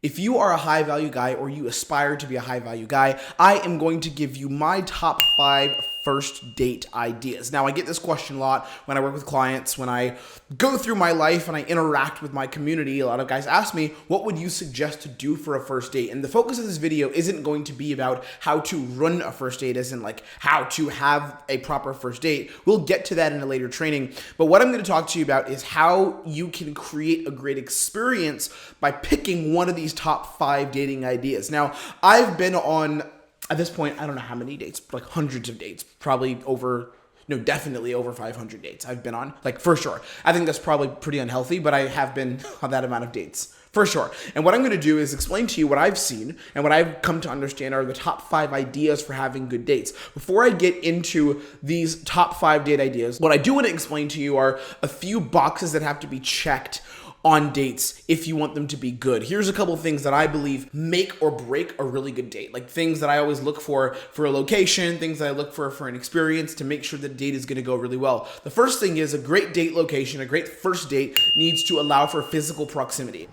If you are a high value guy or you aspire to be a high value guy, I am going to give you my top 5 first date ideas. Now, I get this question a lot when I work with clients, when I go through my life and I interact with my community. A lot of guys ask me, what would you suggest to do for a first date? And the focus of this video isn't going to be about how to run a first date, as in like how to have a proper first date. We'll get to that in a later training. But what I'm going to talk to you about is how you can create a great experience by picking one of these top 5 dating ideas. Now, I've been on, at this point, I don't know how many dates, like hundreds of dates, probably over, no, definitely over 500 dates I've been on, like for sure. I think that's probably pretty unhealthy, but I have been on that amount of dates. For sure. And what I'm going to do is explain to you what I've seen and what I've come to understand are the top 5 ideas for having good dates. Before I get into these top 5 date ideas, what I do want to explain to you are a few boxes that have to be checked on dates if you want them to be good. Here's a couple of things that I believe make or break a really good date. Like things that I always look for a location, things that I look for an experience to make sure the date is going to go really well. The first thing is a great date location, a great first date needs to allow for physical proximity.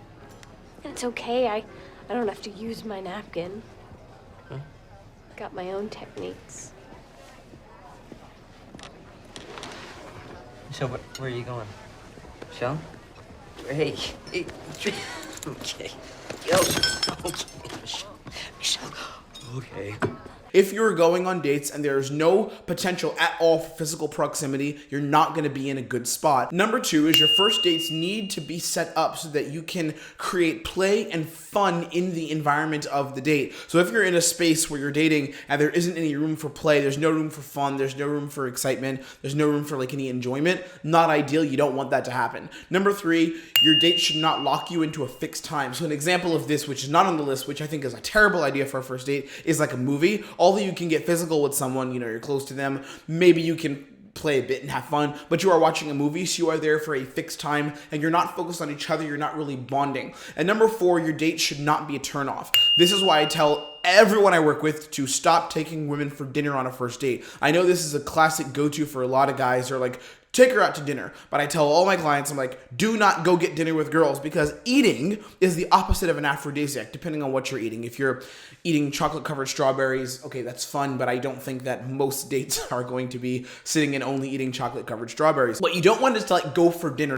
It's okay, I don't have to use my napkin. Got my own techniques. So where are you going? Michelle? Hey, okay. Yo, okay, Michelle, okay. If you're going on dates and there's no potential at all for physical proximity, you're not going to be in a good spot. Number 2 is your first dates need to be set up so that you can create play and fun in the environment of the date. So if you're in a space where you're dating and there isn't any room for play, there's no room for fun, there's no room for excitement, there's no room for like any enjoyment, not ideal. You don't want that to happen. Number 3, your date should not lock you into a fixed time. So an example of this, which is not on the list, which I think is a terrible idea for a first date, is like a movie. Although you can get physical with someone, you know, you're close to them, maybe you can play a bit and have fun, but you are watching a movie, so you are there for a fixed time and you're not focused on each other, you're not really bonding. And number 4, your date should not be a turnoff. This is why I tell everyone I work with to stop taking women for dinner on a first date. I know this is a classic go-to for a lot of guys. They're like, take her out to dinner. But I tell all my clients, I'm like, do not go get dinner with girls, because eating is the opposite of an aphrodisiac, depending on what you're eating. If you're eating chocolate-covered strawberries, okay, that's fun, but I don't think that most dates are going to be sitting and only eating chocolate-covered strawberries. What you don't want is to like go for dinner.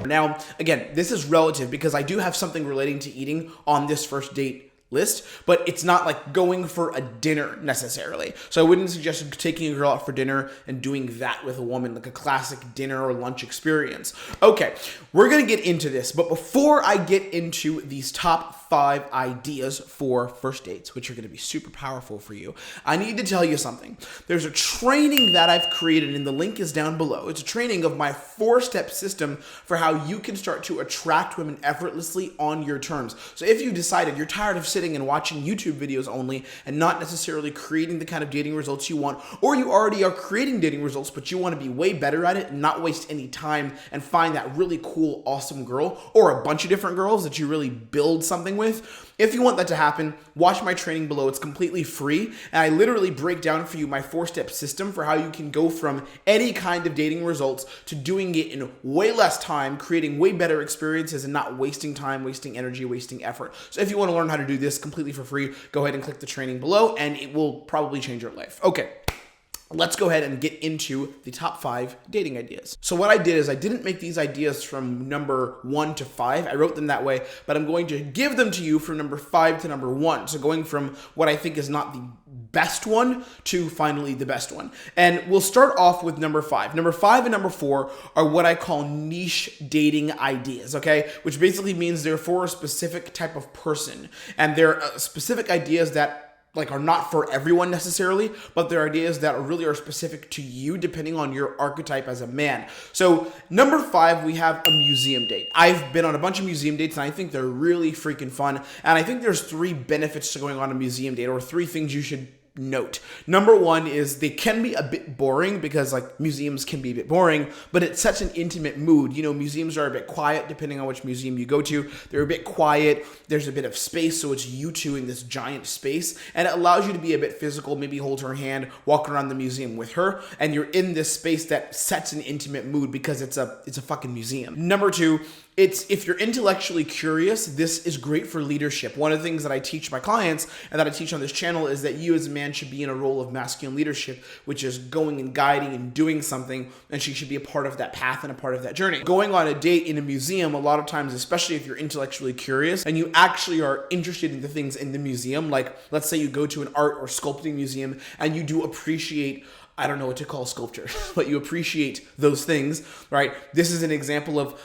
Now, again, this is relative because I do have something relating to eating on this first date list, but it's not like going for a dinner necessarily. So I wouldn't suggest taking a girl out for dinner and doing that with a woman, like a classic dinner or lunch experience. Okay, we're gonna get into this, but before I get into these top 5 ideas for first dates, which are gonna be super powerful for you, I need to tell you something. There's a training that I've created, and the link is down below. It's a training of my 4-step system for how you can start to attract women effortlessly on your terms. So if you decided you're tired of sitting and watching YouTube videos only and not necessarily creating the kind of dating results you want, or you already are creating dating results but you want to be way better at it and not waste any time and find that really cool, awesome girl or a bunch of different girls that you really build something with, if you want that to happen, watch my training below. It's completely free, and I literally break down for you my 4-step system for how you can go from any kind of dating results to doing it in way less time, creating way better experiences, and not wasting time, wasting energy, wasting effort. So if you want to learn how to do this completely for free, go ahead and click the training below, and it will probably change your life. Okay. Let's go ahead and get into the top 5 dating ideas. So what I did is I didn't make these ideas from number 1 to 5. I wrote them that way, but I'm going to give them to you from number 5 to number 1. So going from what I think is not the best one to finally the best one. And we'll start off with number 5. Number 5 and number 4 are what I call niche dating ideas, okay? Which basically means they're for a specific type of person. And they're specific ideas that like are not for everyone necessarily, but they're ideas that really are specific to you depending on your archetype as a man. So number 5, we have a museum date. I've been on a bunch of museum dates and I think they're really freaking fun. And I think there's 3 benefits to going on a museum date, or 3 things you should note. Number one is they can be a bit boring because like museums can be a bit boring, but it sets an intimate mood. You know, museums are a bit quiet depending on which museum you go to. They're a bit quiet. There's a bit of space, so it's you two in this giant space, and it allows you to be a bit physical, maybe hold her hand, walk around the museum with her, and you're in this space that sets an intimate mood because it's a fucking museum. Number two, it's if you're intellectually curious, this is great for leadership. One of the things that I teach my clients and that I teach on this channel is that you as a man should be in a role of masculine leadership, which is going and guiding and doing something, and she should be a part of that path and a part of that journey. Going on a date in a museum, a lot of times, especially if you're intellectually curious and you actually are interested in the things in the museum, like let's say you go to an art or sculpting museum and you do appreciate, I don't know what to call sculpture, but you appreciate those things, right? This is an example of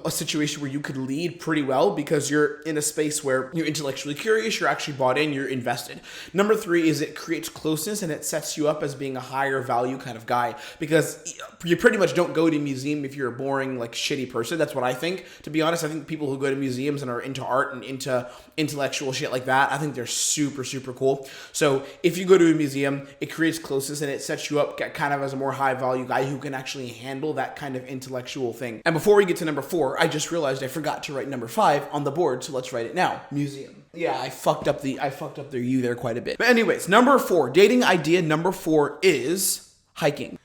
a situation where you could lead pretty well because you're in a space where you're intellectually curious, you're actually bought in, you're invested. Number three is it creates closeness and it sets you up as being a higher value kind of guy because you pretty much don't go to a museum if you're a boring, like shitty person. That's what I think. To be honest, I think people who go to museums and are into art and into intellectual shit like that, I think they're super, super cool. So if you go to a museum, it creates closeness and it sets you up kind of as a more high value guy who can actually handle that kind of intellectual thing. And before we get to number 4, I just realized I forgot to write number 5 on the board, so let's write it now. Museum. Yeah, I fucked up the you there quite a bit. But anyways, number 4, dating idea number 4 is hiking.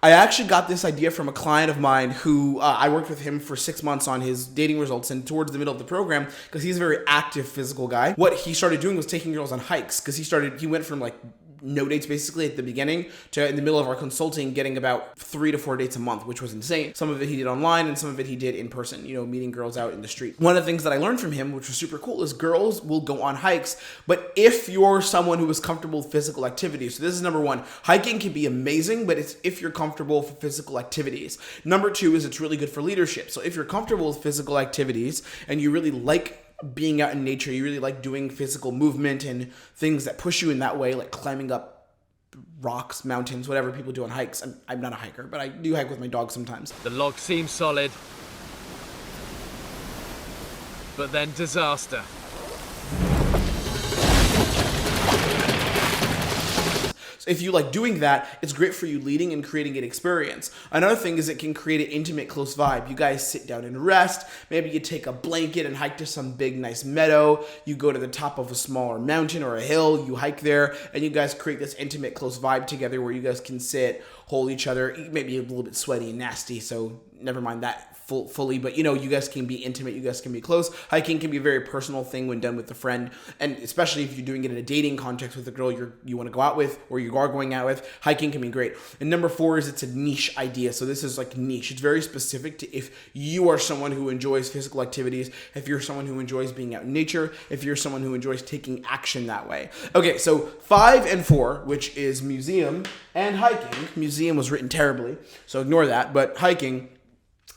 I actually got this idea from a client of mine who I worked with him for 6 months on his dating results, and towards the middle of the program, because he's a very active physical guy, what he started doing was taking girls on hikes because he went from like no dates basically at the beginning to in the middle of our consulting getting about 3 to 4 dates a month, which was insane. Some of it he did online and some of it he did in person, you know, meeting girls out in the street. One of the things that I learned from him, which was super cool, is girls will go on hikes, but if you're someone who is comfortable with physical activities. So this is number 1. Hiking can be amazing, but it's if you're comfortable for physical activities. Number 2 is it's really good for leadership. So if you're comfortable with physical activities and you really like being out in nature, you really like doing physical movement and things that push you in that way, like climbing up rocks, mountains, whatever people do on hikes. I'm not a hiker, but I do hike with my dog sometimes. The log seems solid, but then disaster. So if you like doing that, it's great for you leading and creating an experience. Another thing is it can create an intimate, close vibe. You guys sit down and rest. Maybe you take a blanket and hike to some big, nice meadow. You go to the top of a smaller mountain or a hill. You hike there, and you guys create this intimate, close vibe together where you guys can sit, hold each other, maybe a little bit sweaty and nasty, so never mind that fully, but you know, you guys can be intimate, you guys can be close. Hiking can be a very personal thing when done with a friend, and especially if you're doing it in a dating context with a girl you want to go out with or you are going out with, hiking can be great. And number 4 is it's a niche idea. So this is like niche. It's very specific to if you are someone who enjoys physical activities, if you're someone who enjoys being out in nature, if you're someone who enjoys taking action that way. Okay, so 5 and 4, which is museum and hiking. Museum was written terribly, so ignore that, but hiking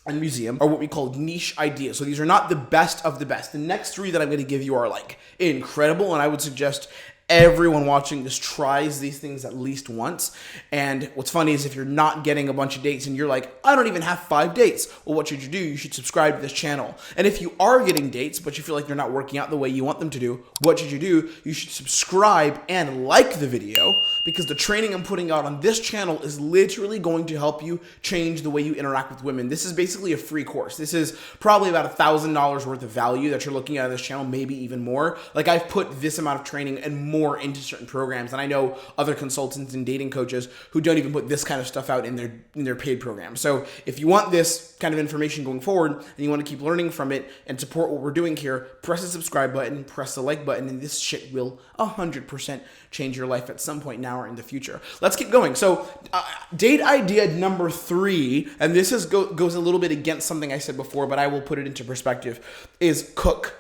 and museum are what we call niche ideas. So these are not the best of the best. The next 3 that I'm going to give you are like incredible, and I would suggest everyone watching this tries these things at least once. And what's funny is if you're not getting a bunch of dates and you're like, I don't even have 5 dates. Well, what should you do? You should subscribe to this channel. And if you are getting dates, but you feel like they're not working out the way you want them to do, what should you do? You should subscribe and like the video, because the training I'm putting out on this channel is literally going to help you change the way you interact with women. This is basically a free course. This is probably about $1,000 worth of value that you're looking at on this channel, maybe even more. Like, I've put this amount of training and more into certain programs, and I know other consultants and dating coaches who don't even put this kind of stuff out in their paid programs. So if you want this kind of information going forward and you want to keep learning from it and support what we're doing here, press the subscribe button, press the like button, and this shit will 100% change your life at some point now or in the future. Let's keep going. So date idea number 3, and this goes a little bit against something I said before, but I will put it into perspective, is cook.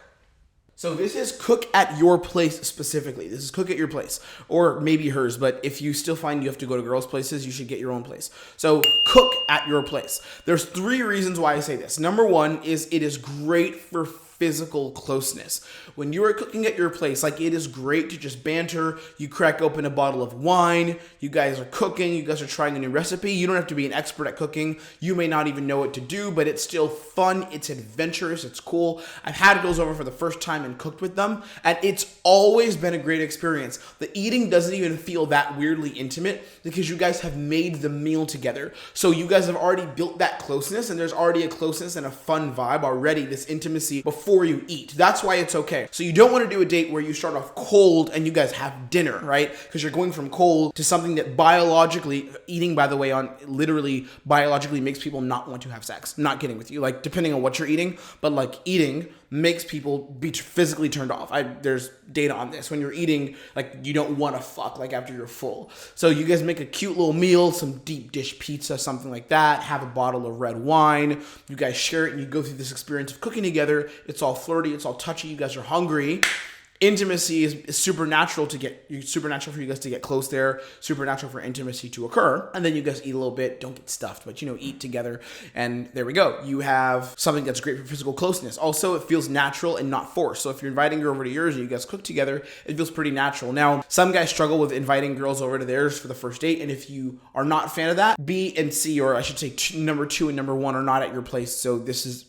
So this is cook at your place specifically. This is cook at your place, or maybe hers, but if you still find you have to go to girls' places, you should get your own place. So cook at your place. There's 3 reasons why I say this. Number 1 is it is great for physical closeness. When you are cooking at your place, like, it is great to just banter. You crack open a bottle of wine. You guys are cooking. You guys are trying a new recipe. You don't have to be an expert at cooking. You may not even know what to do, but it's still fun. It's adventurous. It's cool. I've had girls over for the first time and cooked with them, and it's always been a great experience. The eating doesn't even feel that weirdly intimate because you guys have made the meal together. So you guys have already built that closeness, and there's already a closeness and a fun vibe already, this intimacy before you eat. That's why it's okay. So you don't want to do a date where you start off cold and you guys have dinner, right? Because you're going from cold to something that biologically, eating, by the way, on literally biologically makes people not want to have sex. Not kidding with you. Like, depending on what you're eating, but like, eating makes people be physically turned off. There's data on this. When you're eating, like, you don't want to fuck, like, after you're full. So you guys make a cute little meal, some deep dish pizza, something like that, have a bottle of red wine, you guys share it, and you go through this experience of cooking together. It's all flirty, it's all touchy, you guys are hungry. Intimacy is supernatural for you guys to get close there, supernatural for intimacy to occur, and then you guys eat a little bit, don't get stuffed, but eat together, and there we go. You have something that's great for physical closeness. Also, it feels natural and not forced. So if you're inviting her over to yours and you guys cook together, it feels pretty natural. Now, some guys struggle with inviting girls over to theirs for the first date, and if you are not a fan of that, B and C, or I should say number 2 and number 1, are not at your place, so this is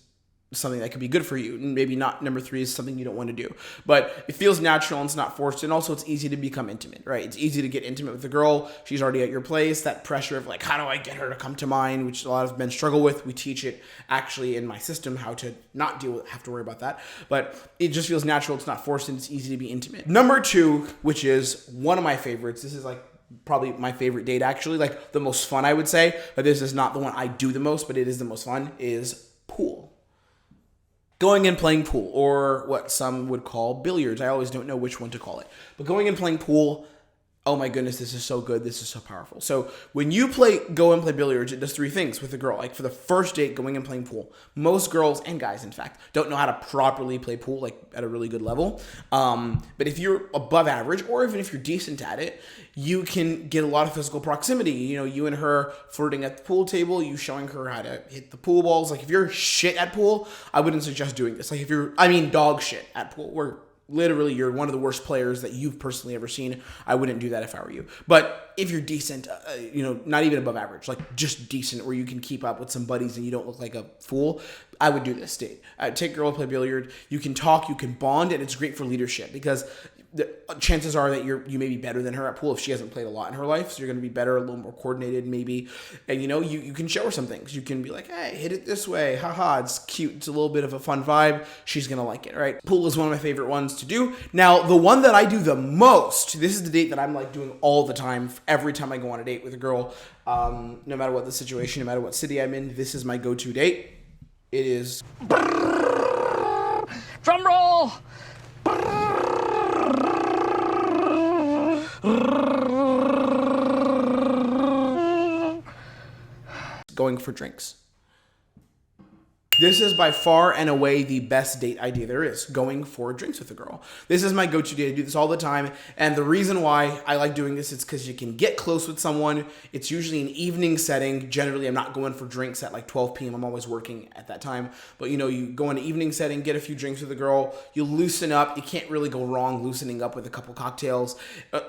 something that could be good for you. Maybe not number 3 is something you don't want to do, but it feels natural and it's not forced. And also, it's easy to become intimate, right? It's easy to get intimate with the girl. She's already at your place. That pressure of like, how do I get her to come to mine, which a lot of men struggle with. We teach it actually in my system, how to not have to worry about that, but it just feels natural. It's not forced, and it's easy to be intimate. Number 2, which is one of my favorites. This is like probably my favorite date, actually, like the most fun, I would say, but this is not the one I do the most, but it is the most fun, is pool. Going and playing pool, or what some would call billiards. I always don't know which one to call it. But going and playing pool, oh my goodness, this is so good. This is so powerful. So when you go and play billiards, it does 3 things with a girl. Like, for the first date, going and playing pool. Most girls, and guys in fact, don't know how to properly play pool, like at a really good level. But if you're above average, or even if you're decent at it, you can get a lot of physical proximity. You and her flirting at the pool table, you showing her how to hit the pool balls. Like, if you're shit at pool, I wouldn't suggest doing this. Like, dog shit at pool, where literally you're one of the worst players that you've personally ever seen, I wouldn't do that if I were you. But if you're decent, not even above average, like just decent, where you can keep up with some buddies and you don't look like a fool, I would do this date. Take a girl to play billiard. You can talk, you can bond, and it's great for leadership, because the chances are that you may be better than her at pool if she hasn't played a lot in her life. So you're going to be better, a little more coordinated maybe. And you can show her some things. You can be like, hey, hit it this way. Haha, it's cute. It's a little bit of a fun vibe. She's going to like it, right? Pool is one of my favorite ones to do. Now, the one that I do the most, this is the date that I'm like doing all the time, every time I go on a date with a girl, no matter what the situation, no matter what city I'm in, this is my go-to date. It is... Drum roll! Going for drinks. This is by far and away the best date idea there is, going for drinks with a girl. This is my go-to date. I do this all the time. And the reason why I like doing this is because you can get close with someone. It's usually an evening setting. Generally, I'm not going for drinks at like 12 p.m. I'm always working at that time. But you go in an evening setting, get a few drinks with a girl. You loosen up. You can't really go wrong loosening up with a couple cocktails.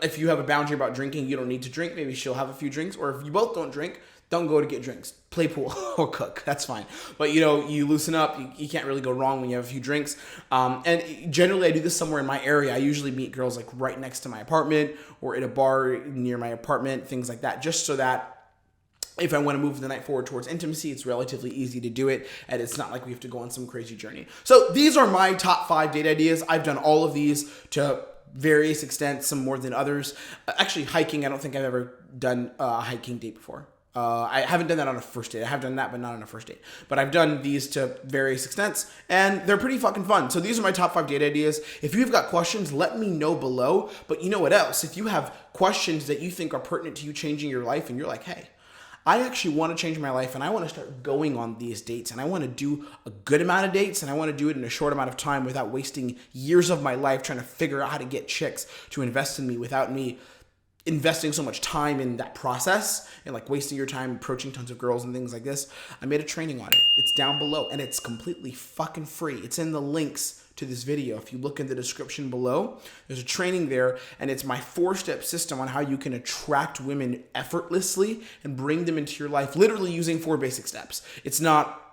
If you have a boundary about drinking, you don't need to drink. Maybe she'll have a few drinks. Or if you both don't drink, don't go to get drinks. Play pool or cook. That's fine. But, you loosen up. You can't really go wrong when you have a few drinks. And generally, I do this somewhere in my area. I usually meet girls like right next to my apartment or at a bar near my apartment, things like that, just so that if I want to move the night forward towards intimacy, it's relatively easy to do it, and it's not like we have to go on some crazy journey. So these are my top 5 date ideas. I've done all of these to various extents, some more than others. Actually, hiking, I don't think I've ever done a hiking date before. I haven't done that on a first date. I have done that, but not on a first date. But I've done these to various extents, and they're pretty fucking fun. So these are my top 5 date ideas. If you've got questions, let me know below. But you know what else? If you have questions that you think are pertinent to you changing your life, and you're like, hey, I actually want to change my life, and I want to start going on these dates, and I want to do a good amount of dates, and I want to do it in a short amount of time without wasting years of my life trying to figure out how to get chicks to invest in me without me investing so much time in that process and like wasting your time approaching tons of girls and things like this, I made a training on it. It's down below and it's completely fucking free. It's in the links to this video. If you look in the description below, there's a training there, and it's my 4-step system on how you can attract women effortlessly and bring them into your life, literally using 4 basic steps. It's not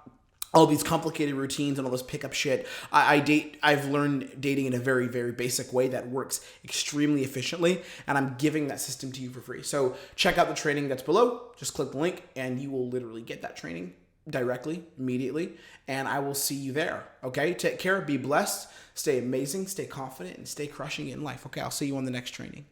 all these complicated routines and all this pickup shit. I've learned dating in a very, very basic way that works extremely efficiently, and I'm giving that system to you for free. So check out the training that's below. Just click the link and you will literally get that training directly, immediately, and I will see you there. Okay, take care, be blessed, stay amazing, stay confident, and stay crushing it in life. Okay, I'll see you on the next training.